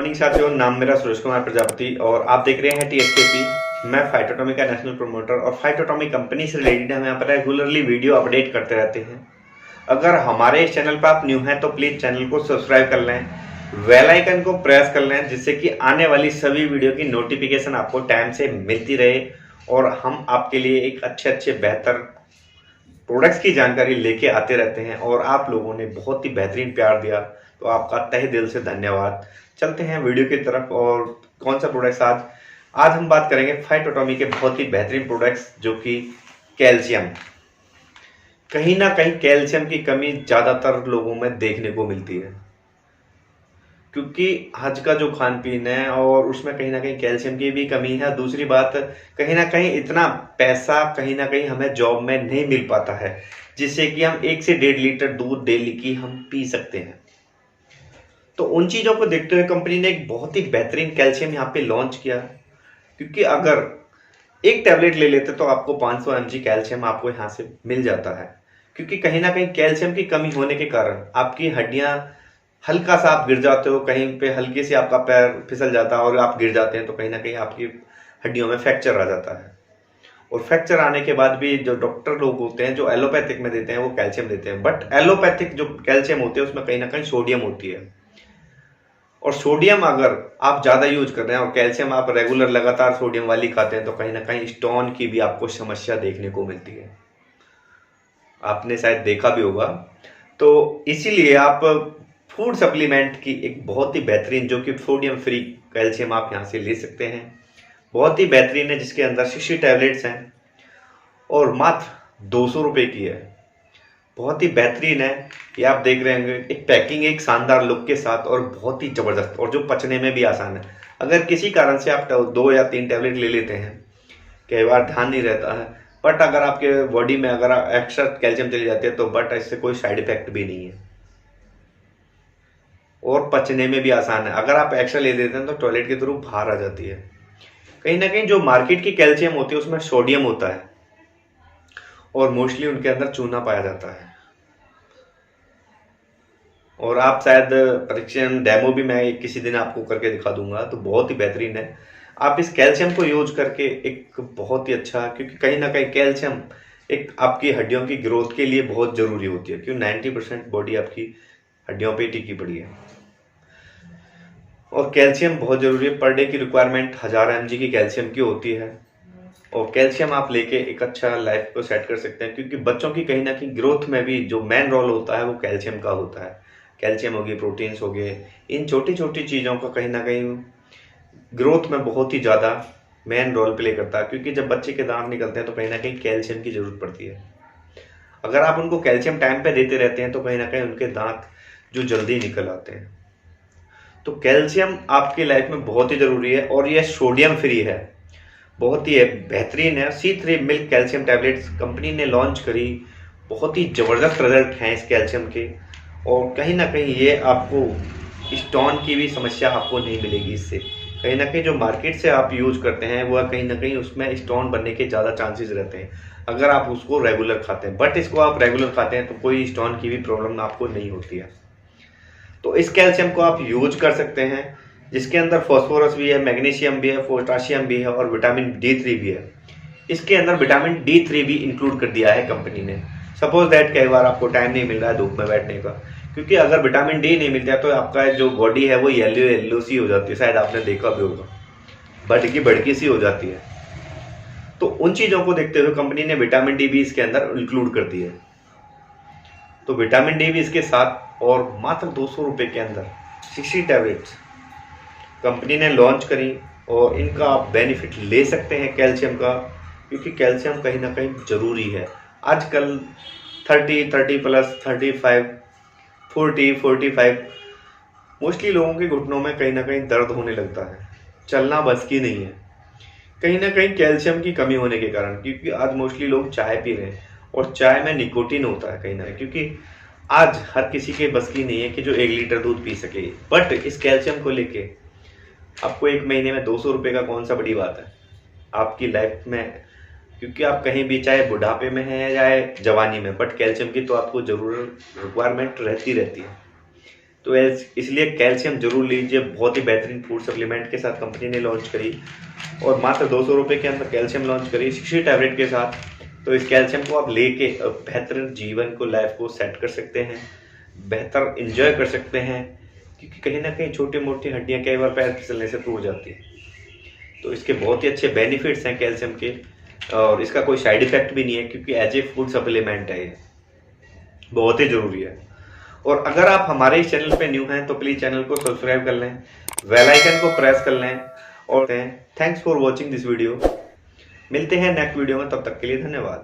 Morning साथियों, नाम मेरा सुरेश कुमार प्रजापति और आप देख रहे हैं TSKP। मैं फाइटोटॉमी का नेशनल प्रमोटर और फाइटोटॉमी कंपनी से रिलेटेड हम यहाँ पर रेगुलरली वीडियो अपडेट करते रहते हैं। अगर हमारे इस चैनल पर आप न्यू हैं तो प्लीज़ चैनल को सब्सक्राइब कर लें, बेल आइकन को प्रेस कर लें, जिससे कि आने वाली सभी वीडियो की नोटिफिकेशन आपको टाइम से मिलती रहे और हम आपके लिए एक अच्छे बेहतर प्रोडक्ट्स की जानकारी लेके आते रहते हैं। और आप लोगों ने बहुत ही बेहतरीन प्यार दिया, तो आपका तहे दिल से धन्यवाद। चलते हैं वीडियो की तरफ। और कौन सा प्रोडक्ट्स आज हम बात करेंगे फाइटोटॉमी के बहुत ही बेहतरीन प्रोडक्ट्स, जो कि कैल्शियम। कहीं ना कहीं कैल्शियम की कमी ज़्यादातर लोगों में देखने को मिलती है, क्योंकि आज का जो खान पीन है और उसमें कहीं ना कहीं कैल्शियम की भी कमी है। दूसरी बात, कहीं ना कहीं इतना पैसा कहीं ना कहीं हमें जॉब में नहीं मिल पाता है, जिससे कि हम 1 से 1.5 लीटर दूध डेली की हम पी सकते हैं। तो उन चीज़ों को देखते हुए कंपनी ने एक बहुत ही बेहतरीन कैल्शियम यहाँ पे लॉन्च किया, क्योंकि अगर एक टैबलेट ले लेते तो आपको 500 mg कैल्शियम आपको यहाँ से मिल जाता है। क्योंकि कहीं ना कहीं कैल्शियम की कमी होने के कारण आपकी हड्डियाँ, हल्का सा आप गिर जाते हो, कहीं पे हल्के से आपका पैर फिसल जाता है और आप गिर जाते हैं, तो कहीं ना कहीं आपकी हड्डियों में फ्रैक्चर आ जाता है। और फ्रैक्चर आने के बाद भी जो डॉक्टर लोग होते हैं, जो एलोपैथिक में देते हैं, वो कैल्शियम देते हैं। बट एलोपैथिक जो कैल्शियम होते हैं उसमें कहीं ना कहीं सोडियम होती है, और सोडियम अगर आप ज़्यादा यूज कर रहे हैं और कैल्शियम आप रेगुलर लगातार सोडियम वाली खाते हैं, तो कहीं ना कहीं स्टोन की भी आपको समस्या देखने को मिलती है। आपने शायद देखा भी होगा। तो इसीलिए आप फूड सप्लीमेंट की एक बहुत ही बेहतरीन, जो कि सोडियम फ्री कैल्शियम आप यहाँ से ले सकते हैं। बहुत ही बेहतरीन है, जिसके अंदर 60 टैबलेट्स हैं और मात्र 200 रुपये की है। बहुत ही बेहतरीन है। ये आप देख रहे होंगे, एक पैकिंग एक शानदार लुक के साथ और बहुत ही ज़बरदस्त, और जो पचने में भी आसान है। अगर किसी कारण से आप 2 या 3 टैबलेट ले लेते हैं, कई बार ध्यान नहीं रहता है, बट अगर आपके बॉडी में अगर एक्स्ट्रा कैल्शियम चली जाती है तो बट इससे कोई साइड इफेक्ट भी नहीं है और पचने में भी आसान है। अगर आप एक्स्ट्रा ले लेते हैं तो टॉयलेट के थ्रू बाहर आ जाती है। कहीं ना कहीं जो मार्केट की कैल्शियम होती है उसमें सोडियम होता है और मोस्टली उनके अंदर चूना पाया जाता है। और आप शायद परीक्षण डेमो भी मैं किसी दिन आपको करके दिखा दूंगा, तो बहुत ही बेहतरीन है। आप इस कैल्शियम को यूज करके एक बहुत ही अच्छा, क्योंकि कहीं ना कहीं कैल्शियम एक आपकी हड्डियों की ग्रोथ के लिए बहुत जरूरी होती है, क्योंकि 90% बॉडी आपकी हड्डियों पे टिकी पड़ी है और कैल्शियम बहुत जरूरी है। पर डे की रिक्वायरमेंट 1000 mg की कैल्शियम की होती है, और कैल्शियम आप लेके एक अच्छा लाइफ को सेट कर सकते हैं। क्योंकि बच्चों की कहीं ना कहीं ग्रोथ में भी जो मेन रोल होता है वो कैल्शियम का होता है। कैल्शियम हो गई, प्रोटीन्स हो गए, इन छोटी छोटी चीज़ों का कहीं ना कहीं ग्रोथ में बहुत ही ज़्यादा मेन रोल प्ले करता है। क्योंकि जब बच्चे के दांत निकलते हैं तो कहीं ना कहीं कैल्शियम की ज़रूरत पड़ती है। अगर आप उनको कैल्शियम टाइम पे देते रहते हैं तो कहीं ना कहीं उनके दांत जो जल्दी निकल आते हैं। तो कैल्शियम आपकी लाइफ में बहुत ही ज़रूरी है, और यह सोडियम फ्री है, बहुत ही बेहतरीन है। C3 milk calcium tablets company ने लॉन्च करी, बहुत ही ज़बरदस्त रिजल्ट हैं इस कैल्शियम के। और कहीं ना कहीं ये आपको स्टोन की भी समस्या आपको नहीं मिलेगी इससे। कहीं ना कहीं जो मार्केट से आप यूज करते हैं वह कहीं ना कहीं उसमें स्टोन बनने के ज़्यादा चांसेस रहते हैं अगर आप उसको रेगुलर खाते हैं। बट इसको आप रेगुलर खाते हैं तो कोई स्टोन की भी प्रॉब्लम आपको नहीं होती है। तो इस कैल्शियम को आप यूज कर सकते हैं, जिसके अंदर फॉस्फोरस भी है, मैग्नीशियम भी है, पोटाशियम भी है और विटामिन D3 भी है। इसके अंदर विटामिन D3 भी इंक्लूड कर दिया है कंपनी ने। सपोज दैट कई बार आपको टाइम नहीं मिल रहा है धूप में बैठने का, क्योंकि अगर विटामिन डी नहीं मिलता है तो आपका जो बॉडी है वो येलो सी हो जाती है, शायद आपने देखा भी होगा, भड़की सी हो जाती है। तो उन चीज़ों को देखते हुए कंपनी ने विटामिन डी भी इसके अंदर इंक्लूड कर दी है। तो विटामिन डी भी इसके साथ, और मात्र 200 रुपये के अंदर 60 टैबलेट्स कंपनी ने लॉन्च करी, और इनका आप बेनिफिट ले सकते हैं कैल्शियम का, क्योंकि कैल्शियम कहीं ना कहीं ज़रूरी है। आजकल 30 प्लस 35 40 45 मोस्टली लोगों के घुटनों में कहीं ना कहीं दर्द होने लगता है, चलना बस की नहीं है, कहीं ना कहीं कैल्शियम की कमी होने के कारण। क्योंकि आज मोस्टली लोग चाय पी रहे हैं और चाय में निकोटीन होता है कहीं ना कहीं, क्योंकि आज हर किसी के बस की नहीं है कि जो 1 लीटर दूध पी सके। बट इस कैल्शियम को लेके आपको 1 महीने में 200 रुपये का कौन सा बड़ी बात है आपकी लाइफ में, क्योंकि आप कहीं भी चाहे बुढ़ापे में हैं या जवानी में, बट कैल्शियम की तो आपको जरूर रिक्वायरमेंट रहती है। तो इसलिए कैल्शियम जरूर लीजिए। बहुत ही बेहतरीन फूड सप्लीमेंट के साथ कंपनी ने लॉन्च करी और मात्र 200 रुपये के अंदर कैल्शियम लॉन्च करी 60 टैबलेट के साथ। तो इस कैल्शियम को आप लेके बेहतर जीवन को, लाइफ को सेट कर सकते हैं, बेहतर इंजॉय कर सकते हैं, क्योंकि कहीं ना कहीं छोटी मोटी हड्डियां कई बार पैर फिसलने से टूट जाती हैं। तो इसके बहुत ही अच्छे बेनिफिट्स हैं कैल्शियम के, और इसका कोई साइड इफेक्ट भी नहीं है, क्योंकि एज ए फूड सप्लीमेंट है, ये बहुत ही जरूरी है। और अगर आप हमारे इस चैनल पे न्यू हैं तो प्लीज चैनल को सब्सक्राइब कर लें, बेल आइकन को प्रेस कर लें। और thanks for watching this video. मिलते हैं नेक्स्ट वीडियो में, तब तक के लिए धन्यवाद।